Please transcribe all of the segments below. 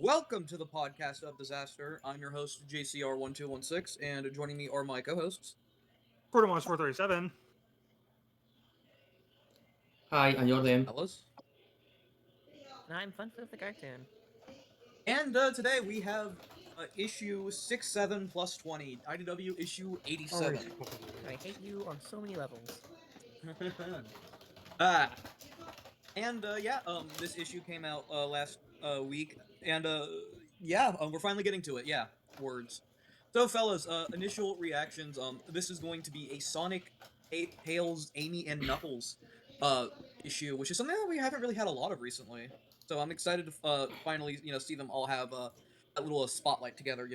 Welcome to the podcast of disaster. I'm your host JCR1216, and joining me are my co-hosts. Quarter 437. Hi, I'm Jordan. Fellas. And I'm Fun Flip the Cartoon. And today we have issue 67 plus 20, IDW issue 87. I hate you on so many levels. ah, this issue came out last week, and we're finally getting to it. Yeah, words. So, fellas, initial reactions. This is going to be a Sonic, Tails, Amy, and Knuckles uh issue, which is something that we haven't really had a lot of recently. So I'm excited to finally, see them all have that little spotlight together.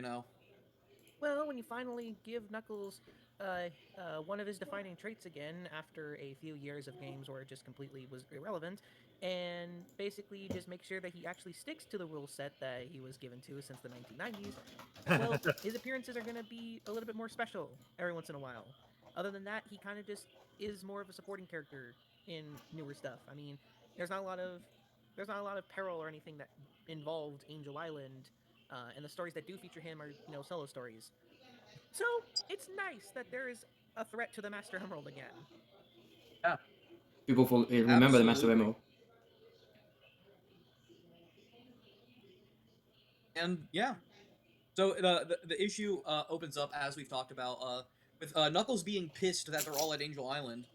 Well, when you finally give Knuckles one of his defining traits again after a few years of games where it just completely was irrelevant, and basically just make sure that he actually sticks to the rule set that he was given to since the 1990s, well, his appearances are going to be a little bit more special every once in a while. Other than that, he kind of just is more of a supporting character in newer stuff. I mean, there's not a lot of there's not a lot of peril or anything that involved Angel Island, and the stories that do feature him are solo stories. So it's nice that there is a threat to the Master Emerald again. Yeah, People remember the Master absolutely. Emerald. And yeah, so the issue opens up as we've talked about with Knuckles being pissed that they're all at Angel Island.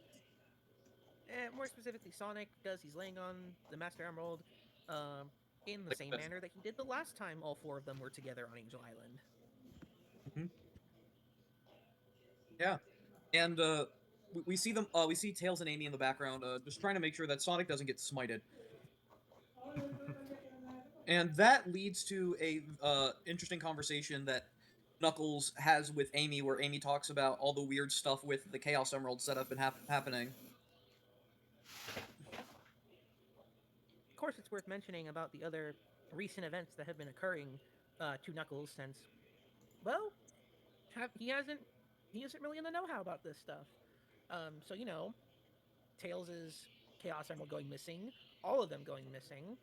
And more specifically, Sonic, because he's laying on the Master Emerald um, in the same manner that he did the last time all four of them were together on Angel Island. Mhm. Yeah, and we see them. We see Tails and Amy in the background, just trying to make sure that Sonic doesn't get smited, and that leads to a interesting conversation that Knuckles has with Amy, where Amy talks about all the weird stuff with the Chaos Emeralds that have been happening. Of course, it's worth mentioning about the other recent events that have been occurring to Knuckles since, well, he isn't really in the know-how about this stuff. So Tails' Chaos Emerald going missing, all of them going missing.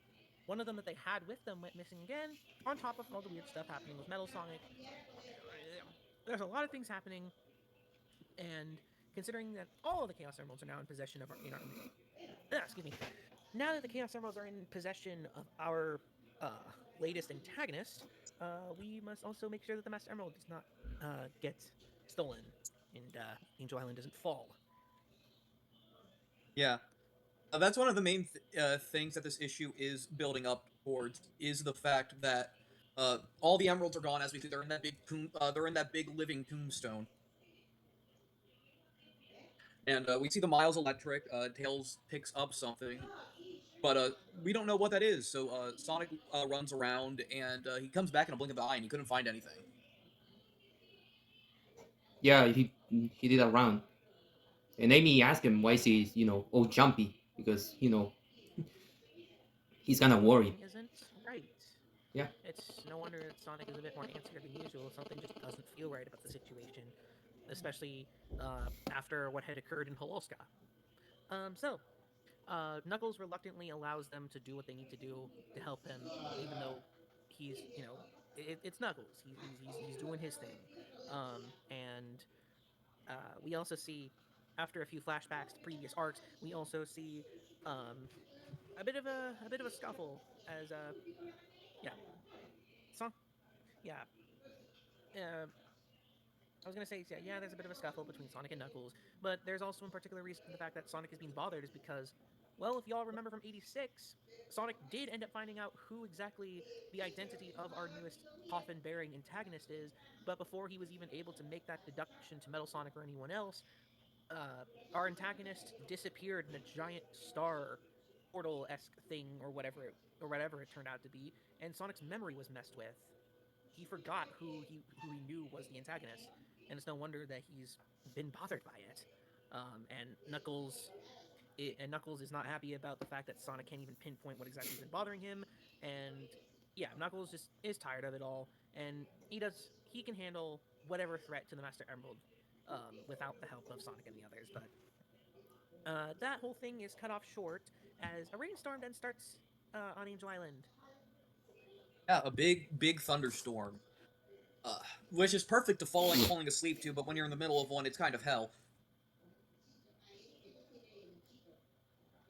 One of them that they had with them went missing again, on top of all the weird stuff happening with Metal Sonic. There's a lot of things happening, and considering that all of the Chaos Emeralds are now in possession of excuse me, now that the Chaos Emeralds are in possession of our uh, latest antagonist, we must also make sure that the Master Emerald does not get stolen and Angel Island doesn't fall. Yeah, that's one of the main things that this issue is building up towards is the fact that all the emeralds are gone. As we see, they're in that they're in that big living tombstone. And we see the Miles Electric. Tails picks up something, but we don't know what that is. So Sonic runs around, and he comes back in a blink of the eye, and he couldn't find anything. Yeah, he did a run, and Amy asked him why he's all jumpy because he's kind of worried. Something isn't right. Yeah, It's no wonder that Sonic is a bit more antsy than usual. Something just doesn't feel right about the situation, especially after what had occurred in Hololska. Knuckles reluctantly allows them to do what they need to do to help him, even though it's Knuckles. He's doing his thing. And we also see, after a few flashbacks to previous arcs, we also see um, a bit of a scuffle as yeah, Son- yeah. Uh, I was gonna say, yeah, there's a bit of a scuffle between Sonic and Knuckles, but there's also in particular reason the fact that Sonic is being bothered is because, well, if y'all remember from '86, Sonic did end up finding out who exactly the identity of our newest coffin-bearing antagonist is, but before he was even able to make that deduction to Metal Sonic or anyone else, our antagonist disappeared in a giant star portal-esque thing or whatever it turned out to be, and Sonic's memory was messed with. He forgot who he knew was the antagonist, and it's no wonder that he's been bothered by it. And Knuckles is not happy about the fact that Sonic can't even pinpoint what exactly has been bothering him, and yeah, Knuckles just is tired of it all, and he can handle whatever threat to the Master Emerald without the help of Sonic and the others. But that whole thing is cut off short as a rainstorm then starts on Angel Island. Yeah, a big thunderstorm, uh, which is perfect to falling asleep to. But when you're in the middle of one, it's kind of hell.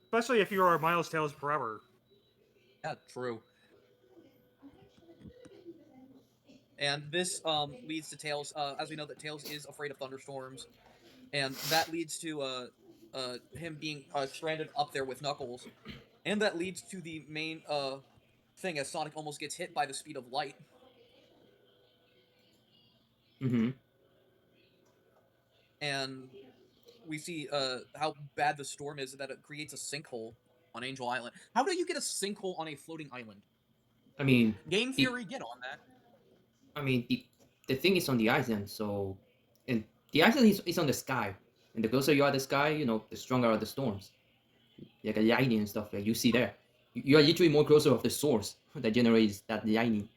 Especially if you are Miles Tails forever. Yeah, true. And this leads to Tails, as we know that Tails is afraid of thunderstorms, and that leads to him being stranded up there with Knuckles, and that leads to the main thing as Sonic almost gets hit by the speed of light, Mm-hmm. and we see how bad the storm is that it creates a sinkhole on Angel Island. How do you get a sinkhole on a floating island? I mean, Game the theory, get on that. I mean the thing is on the island, so and the island is on the sky, and the closer you are to the sky, the stronger are the storms, like a lightning and stuff like you see there. You are literally more closer of the source that generates that lightning.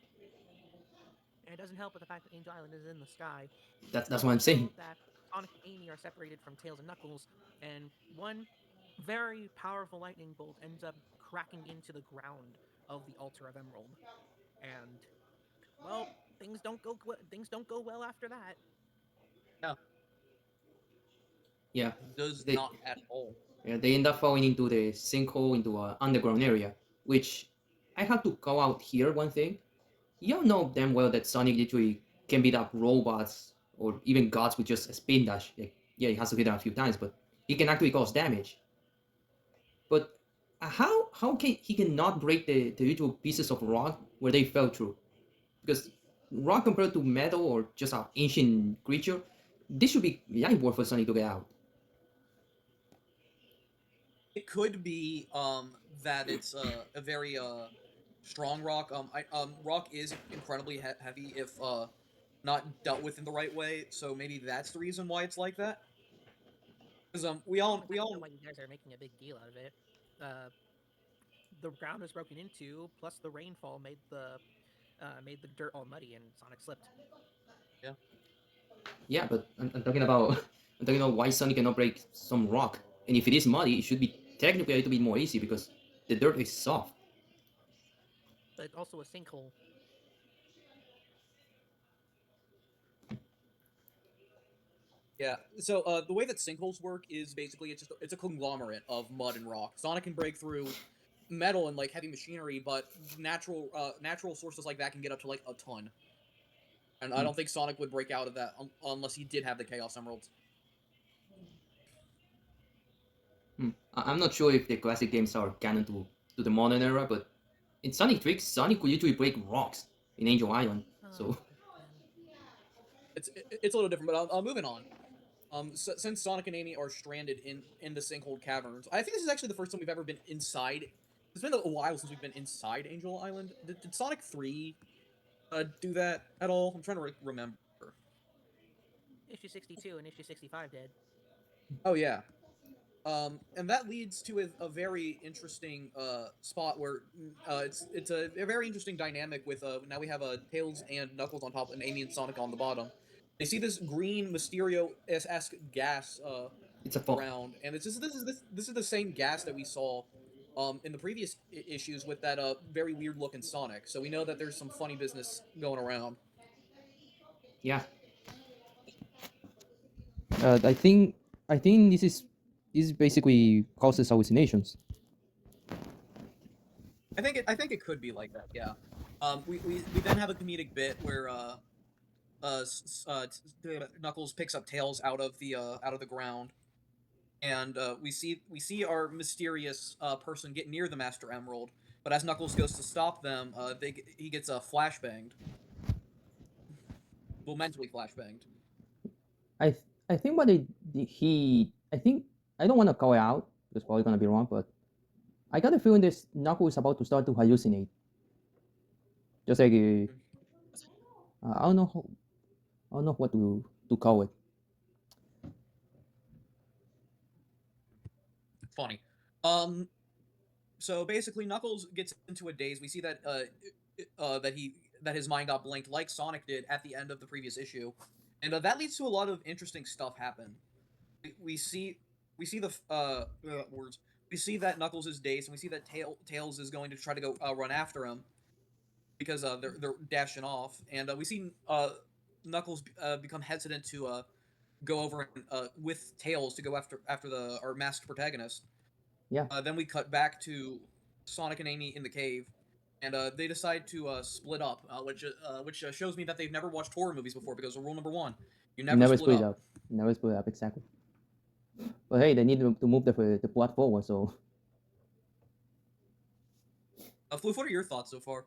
And it doesn't help with the fact that Angel Island is in the sky. That's So what I'm much saying. so that Sonic and Amy are separated from Tails and Knuckles, and one very powerful lightning bolt ends up cracking into the ground of the altar of Emerald. And well, things don't go well after that. Yeah, Yeah, does they not at all. yeah, they end up falling into the sinkhole into an underground area, which I have to call out here one thing. You all know damn well that Sonic literally can beat up robots or even gods with just a spin dash. Like, yeah, he has to hit them a few times, but he can actually cause damage. But how can he cannot break the little pieces of rock where they fell through? Because rock compared to metal or just an ancient creature, this should be light work for Sonic to get out. It could be that it's a very strong rock. Rock is incredibly heavy if not dealt with in the right way. So maybe that's the reason why it's like that. Because I don't know why you guys are making a big deal out of it. Uh, the ground was broken into, plus the rainfall made the dirt all muddy, and Sonic slipped. yeah. Yeah, but I'm talking about I'm talking about why Sonic cannot break some rock. And if it is muddy, it should be technically a little bit more easy because the dirt is soft. But also a sinkhole. Yeah. So the way that sinkholes work is basically it's a conglomerate of mud and rock. Sonic can break through metal and like heavy machinery, but natural sources like that can get up to like a ton. And I Hmm. don't think Sonic would break out of that unless he did have the Chaos Emeralds. Hmm. I'm not sure if the classic games are canon to the modern era, but in Sonic Tricks, Sonic could usually break rocks in Angel Island. So Man. It's a little different, but moving on. Since Sonic and Amy are stranded in the sinkhole caverns, I think this is actually the first time we've ever been inside. It's been a while since we've been inside Angel Island. Did Sonic 3 do that at all? I'm trying to remember. Issue 62 and issue 65 did. Oh yeah. And that leads to a very interesting spot where it's a very interesting dynamic with now we have Tails and Knuckles on top and Amy and Sonic on the bottom. They see this green Mysterio esque gas it's a fun. around, and this is the same gas that we saw in the previous issues with that very weird looking Sonic. So we know that there's some funny business going around. Yeah. I think this basically causes hallucinations. I think it could be like that. Yeah. We then have a comedic bit where Knuckles picks up Tails out of the ground, and we see our mysterious person get near the Master Emerald. But as Knuckles goes to stop them, he gets flashbanged. Well, mentally flashbanged. I think what they he I think I don't want to call it out. It's probably gonna be wrong, but I got a feeling this Knuckle is about to start to hallucinate. Just like I don't know I don't know what to call it. Funny. So basically, Knuckles gets into a daze. We see that that his mind got blinked like Sonic did at the end of the previous issue, and that leads to a lot of interesting stuff happen. We see the words. We see that Knuckles is dazed, and we see that Tails is going to try to go run after him. because they're dashing off, and we see Knuckles become hesitant to go over with Tails to go after the our masked protagonist. Yeah, Then we cut back to Sonic and Amy in the cave, and they decide to split up, which shows me that they've never watched horror movies before. Because rule number one, you never never split split up. up. Never split up, exactly. But hey, they need to move the plot forward, so Floof, what are your thoughts so far?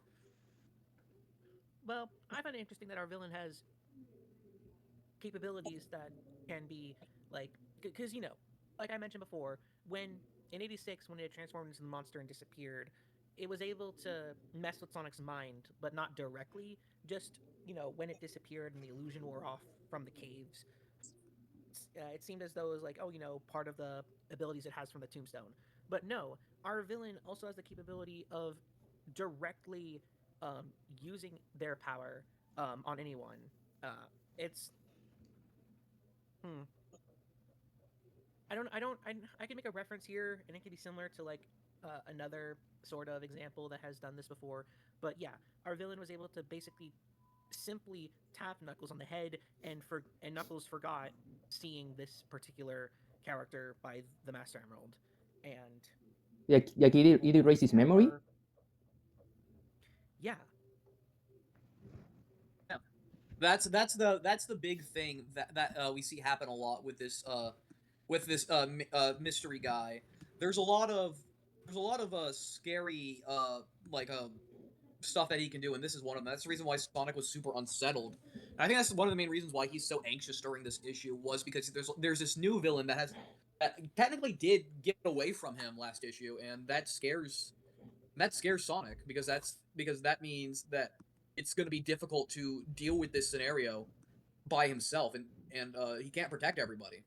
Well, I find it interesting that our villain has capabilities that can be like, because like I mentioned before, when in '86 when it transformed into the monster and disappeared, it was able to mess with Sonic's mind, but not directly. Just when it disappeared and the illusion wore off from the caves, it seemed as though it was like, oh, part of the abilities it has from the tombstone. But no, our villain also has the capability of directly using their power on anyone. It's hmm, I can make a reference here, and it can be similar to like another sort of example that has done this before. But yeah, our villain was able to basically simply tap Knuckles on the head, and Knuckles forgot seeing this particular character by the Master Emerald, and like it erased his yeah, memory. yeah, Yeah, that's the big thing that we see happen a lot with this mystery guy. There's a lot of scary like stuff that he can do, and this is one of them. That's the reason why Sonic was super unsettled. And I think that's one of the main reasons why he's so anxious during this issue was because there's this new villain that technically did get away from him last issue, and that scares Sonic because that means that it's going to be difficult to deal with this scenario by himself, and he can't protect everybody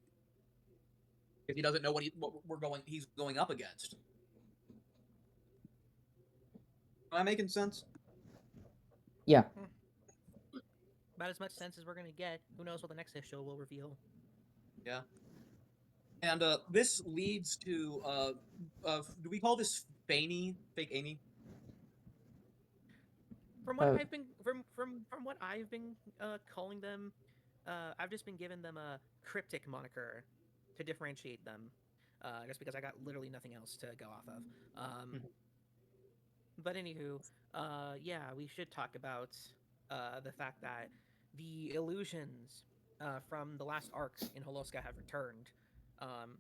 if he doesn't know he's going up against. Am I making sense? Yeah, about as much sense as we're gonna get. Who knows what the next issue will reveal? Yeah. And this leads to do we call this fake Amy? From what uh, I've been from what I've been calling them, I've just been giving them a cryptic moniker to differentiate them, just because I got literally nothing else to go off of. But anywho, yeah, we should talk about the fact that the illusions from the last arc in Holoska have returned, um,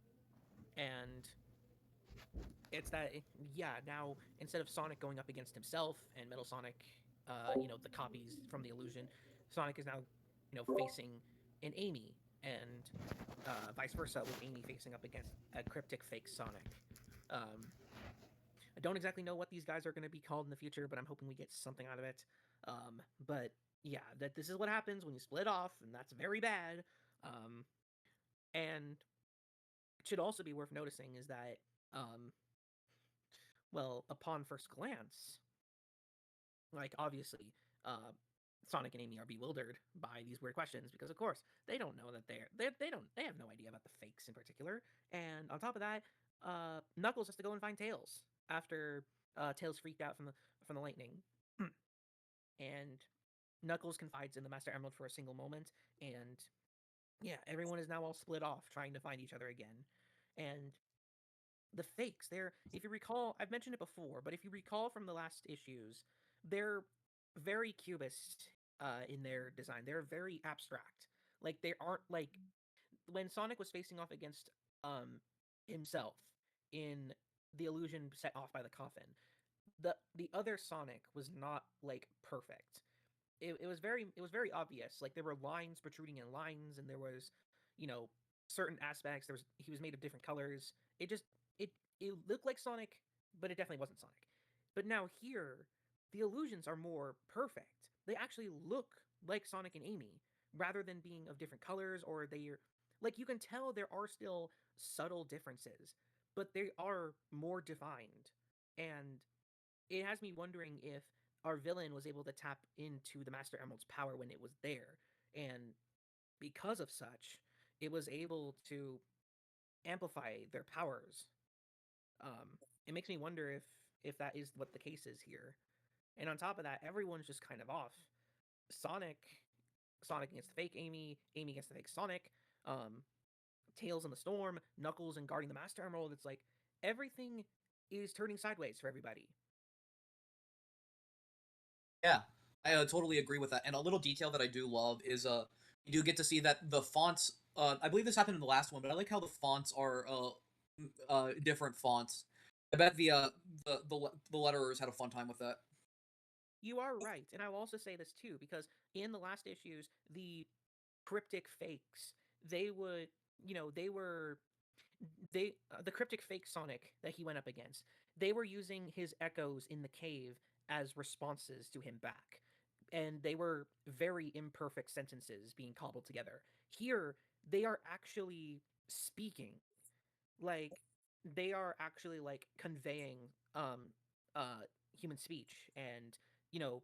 and it's that yeah, now instead of Sonic going up against himself and Metal Sonic, the copies from the illusion, Sonic is now facing an Amy, and vice versa, with Amy facing up against a cryptic fake Sonic. um, I don't exactly know what these guys are going to be called in the future, but I'm hoping we get something out of it. But yeah, that this is what happens when you split off, and that's very bad. And it should also be worth noticing is that um, well, upon first glance, like obviously, uh, Sonic and Amy are bewildered by these weird questions because, of course, they don't know that they have no idea about the fakes in particular. And on top of that, Knuckles has to go and find Tails after Tails freaked out from the lightning, and Knuckles confides in the Master Emerald for a single moment, and yeah, everyone is now all split off trying to find each other again, and the fakes. They're, if you recall, I've mentioned it before, but if you recall from the last issues, they're very cubist in their design. They're very abstract. Like they aren't like when Sonic was facing off against himself in the illusion set off by the coffin. The other Sonic was not like perfect. It was very obvious. Like there were lines protruding in lines, and there was, you know, certain aspects. He was made of different colors. It it looked like Sonic, but it definitely wasn't Sonic. But now here, the illusions are more perfect. They actually look like Sonic and Amy, rather than being of different colors, or they're like, you can tell there are still subtle differences, but they are more defined. And it has me wondering if our villain was able to tap into the Master Emerald's power when it was there, and because of such, it was able to amplify their powers. It makes me wonder if that is what the case is here, And on top of that, everyone's just kind of off. Sonic, Sonic against the fake Amy, Amy against the fake Sonic, um, Tails in the Storm, Knuckles and guarding the Master Emerald. It's like everything is turning sideways for everybody. Yeah, I totally agree with that. And a little detail that I do love is you do get to see that the fonts. I believe this happened in the last one, but I like how the fonts are different fonts. I bet the letterers had a fun time with that. You are right. And I will also say this too, because in the last issues, the cryptic fakes, they would, they were the cryptic fake Sonic that he went up against, they were using his echoes in the cave as responses to him back. And they were very imperfect sentences being cobbled together. Here, they are actually speaking. Like they are actually like conveying uh human speech, and you know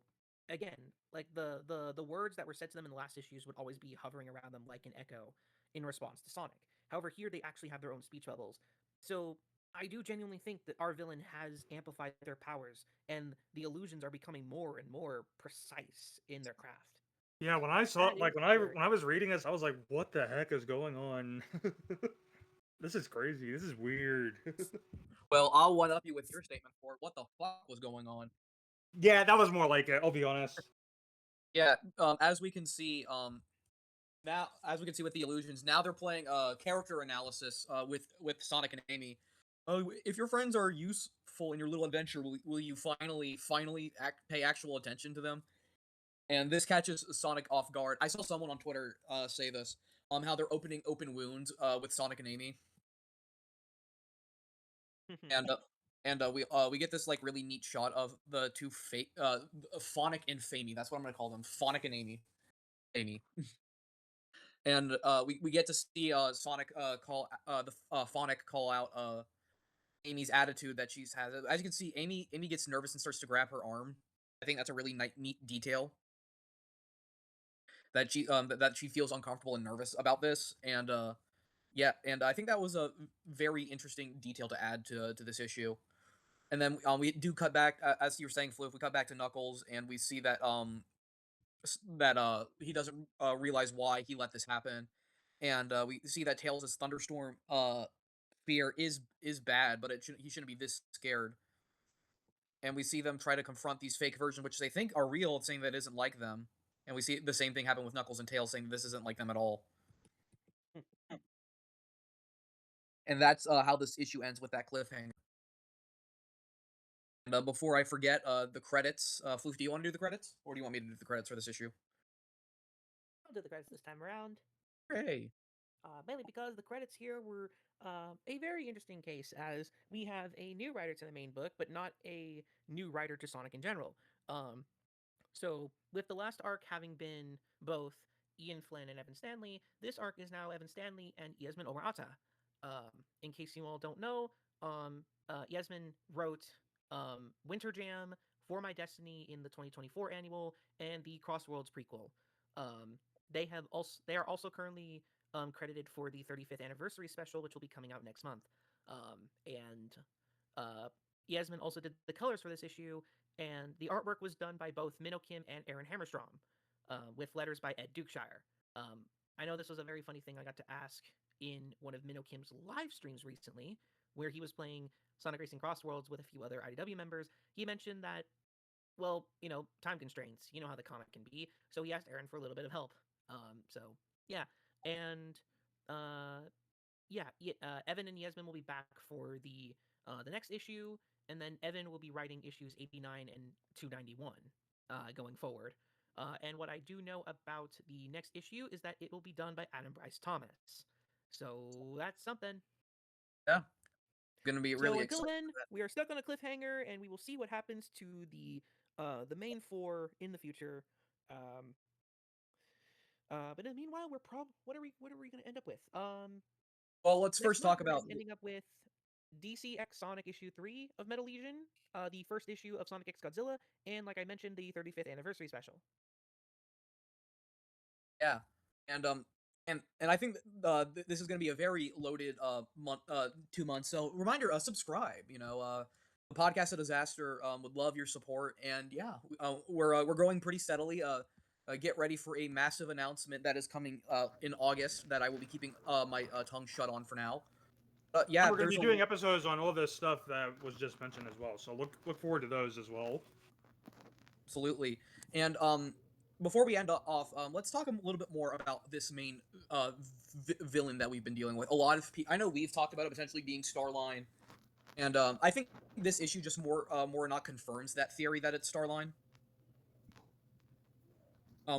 again, like the words that were said to them in the last issues would always be hovering around them like an echo in response to Sonic. However, here they actually have their own speech bubbles. So I do genuinely think that our villain has amplified their powers, and the illusions are becoming more and more precise in their craft. Yeah, when I saw That is when for I was reading this, I was like, "What the heck is going on? This is crazy. This is weird." Well, I'll one up you with your statement for it. What the fuck was going on? Yeah, that was more like it. I'll be honest. Yeah, as we can see, now as we can see with the illusions, now they're playing character analysis with Sonic and Amy. If your friends are useful in your little adventure, will you finally pay actual attention to them? And this catches Sonic off guard. I saw someone on Twitter say this, how they're opening open wounds with Sonic and Amy, and we get this like really neat shot of the two Phonic and Famey. That's what I'm gonna call them, Phonic and Amy. And we get to see Sonic call the Phonic call out Amy's attitude that she's has. As you can see, Amy gets nervous and starts to grab her arm. I think that's a really neat detail that she feels uncomfortable and nervous about this. And yeah, and I think that was a very interesting detail to add to this issue. And then we do cut back, as you were saying, Floof. We cut back to Knuckles, and we see that he doesn't realize why he let this happen, and we see that Tails' thunderstorm fear is bad, but he shouldn't be this scared. And we see them try to confront these fake versions, which they think are real, saying that it isn't like them. And we see the same thing happen with Knuckles and Tails, saying this isn't like them at all. And that's how this issue ends, with that cliffhanger. And before I forget, the credits. Floof, do you want to do the credits, or do you want me to do the credits for this issue? I'll do the credits this time around. Hey. Mainly because the credits here were a very interesting case, as we have a new writer to the main book, but not a new writer to Sonic in general. Um, so, with the last arc having been both Ian Flynn and Evan Stanley, this arc is now Evan Stanley and Yasmin Omurata. In case you all don't know, Yasmin wrote Winter Jam, For My Destiny in the 2024 annual, and the Crossworlds prequel. Um, they are also currently credited for the 35th anniversary special, which will be coming out next month. And Yasmin also did the colors for this issue, and the artwork was done by both Minnow Kim and Aaron Hammerstrom, with letters by Ed Dukeshire. Um, I know this was a very funny thing I got to ask in one of Minnow Kim's live streams recently, where he was playing Sonic Racing Crossworlds with a few other IDW members. He mentioned that, well, time constraints. You know how the comic can be. So he asked Aaron for a little bit of help. So yeah, and uh, yeah, Evan and Yasmin will be back for the next issue, and then Evan will be writing issues 89 and 291 going forward. And what I do know about the next issue is that it will be done by Adam Bryce Thomas. So that's something. Yeah, gonna be So really until excited then, for that. we are stuck on a cliffhanger, and we will see what happens to the main four in the future. Um, but in the meanwhile, what are we going to end up with? Well, let's Next first month, talk we're about. ending up with DC X Sonic issue 3 of Metal Legion, the first issue of Sonic X Godzilla, and like I mentioned, the 35th anniversary special. Yeah, and and I think this is going to be a very loaded 2 months. So reminder, subscribe. the podcast of disaster would love your support, and yeah, we're growing pretty steadily. Get ready for a massive announcement that is coming in August that I will be keeping my tongue shut on for now. Yeah, And we're going to there's be doing episodes on all this stuff that was just mentioned as well. So look forward to those as well. absolutely. And before we end off, let's talk a little bit more about this main villain that we've been dealing with. A lot of people, I know we've talked about it potentially being Starline, and I think this issue just more or not confirms that theory that it's Starline.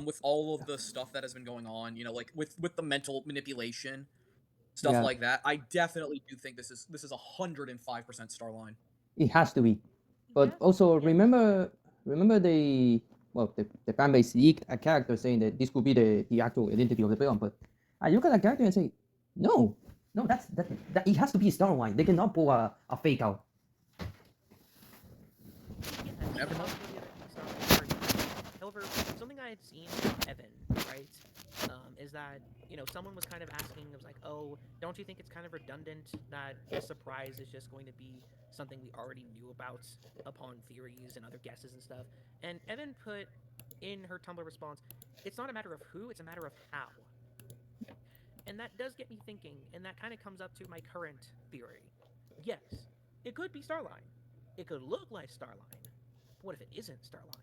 With all of the stuff that has been going on, like with the mental manipulation stuff Yeah. like that, I definitely do think this is 105% Starline. It has to be. But Yes, also yes. remember the fan base leaked a character saying that this could be the actual identity of the villain. But I look at that character and say, no, that it has to be Starline. They cannot pull a fake out. Yeah, Never know. However, something I had seen with Evan, right, is that someone was kind of asking, it was like, oh, don't you think it's kind of redundant that the surprise is just going to be something we already knew about upon theories and other guesses and stuff? And Evan put in her Tumblr response, it's not a matter of who, it's a matter of how. And that does get me thinking, and that kind of comes up to my current theory. Yes, it could be Starline. It could look like Starline. But what if it isn't Starline?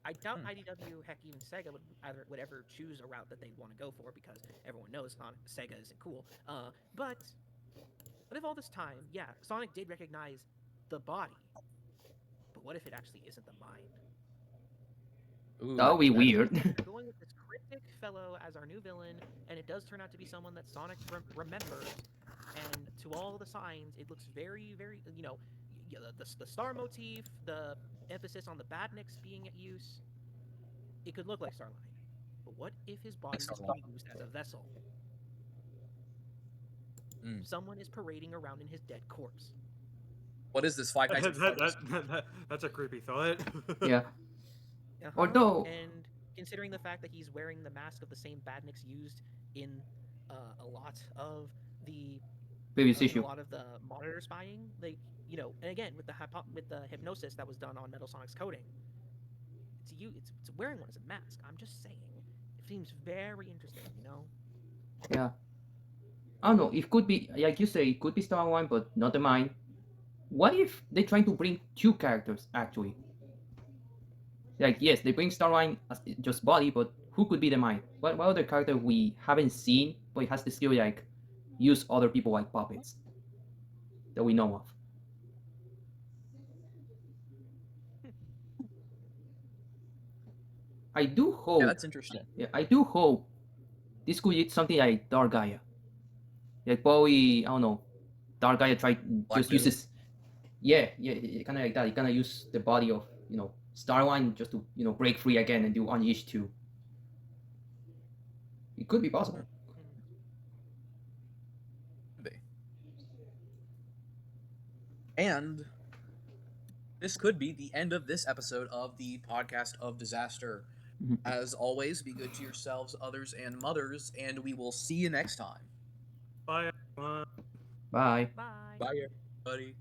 I doubt IDW, heck, even Sega would ever choose a route that they'd want to go for because everyone knows Sega isn't cool. But what if all this time, yeah, Sonic did recognize the body, but what if it actually isn't the mind? Ooh, That would be that's- weird. We're going with this cryptic fellow as our new villain, and it does turn out to be someone that Sonic remembers. And to all the signs, it looks very, very, the star motif, the emphasis on the badniks being at use. It could look like Starline. But what if his body is being used as a vessel? Mm. Someone is parading around in his dead corpse. What is this? Five Nights at Freddy's? That's a creepy thought. Yeah. Uh-huh. Although, And considering the fact that he's wearing the mask of the same badniks used in a lot of the previous in issue. a lot of the monitor spying, and again with the hypnosis that was done on Metal Sonic's coding, it's wearing one as a mask. I'm just saying, it seems very interesting, Yeah. I don't know. It could be, like you say, it could be Starline, but not the mind. What if they're trying to bring two characters, actually? Like, yes, they bring Starline as just body, but who could be the mind? What other character we haven't seen, but it has to still, like, use other people like puppets that we know of? I do hope. Yeah, that's interesting. Yeah, I do hope this could be something like Dark Gaia. Like probably, I don't know, Dark Gaia Black just Widow. uses, yeah, kind of like that. He kind of use the body of Starline just to break free again and do Unleash 2. It could be possible. And this could be the end of this episode of the podcast of disaster. Mhm. As always, be good to yourselves, others, and mothers, and we will see you next time. Bye, everyone. Bye. Bye. Bye, everybody.